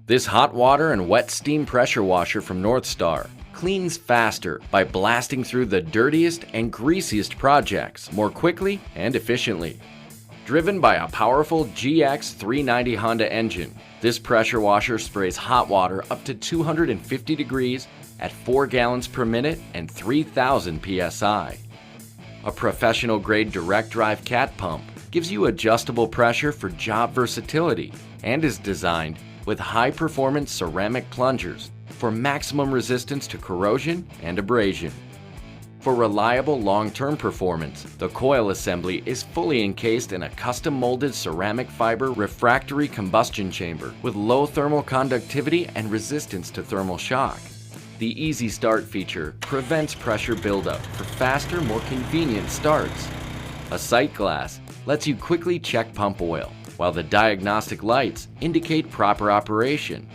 This hot water and wet steam pressure washer from NorthStar cleans faster by blasting through the dirtiest and greasiest projects more quickly and efficiently. Driven by a powerful GX390 Honda engine, this pressure washer sprays hot water up to 250 degrees at 4 gallons per minute and 3,000 PSI. A professional-grade direct drive cat pump gives you adjustable pressure for job versatility and is designed with high-performance ceramic plungers for maximum resistance to corrosion and abrasion. For reliable long-term performance, the coil assembly is fully encased in a custom-molded ceramic fiber refractory combustion chamber with low thermal conductivity and resistance to thermal shock. The Easy Start feature prevents pressure buildup for faster, more convenient starts. A sight glass lets you quickly check pump oil, while the diagnostic lights indicate proper operation.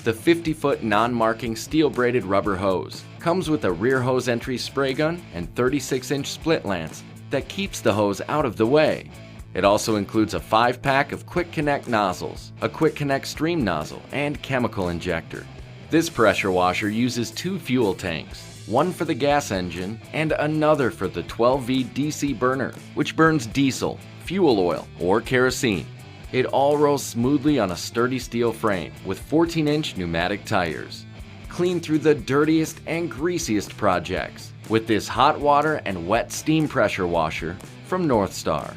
The 50-foot non-marking steel-braided rubber hose comes with a rear hose entry spray gun and 36-inch split lance that keeps the hose out of the way. It also includes a 5-pack of Quick Connect nozzles, a Quick Connect stream nozzle, and chemical injector. This pressure washer uses 2 fuel tanks, one for the gas engine and another for the 12V DC burner, which burns diesel, fuel oil, or kerosene. It all rolls smoothly on a sturdy steel frame with 14-inch pneumatic tires. Clean through the dirtiest and greasiest projects with this hot water and wet steam pressure washer from NorthStar.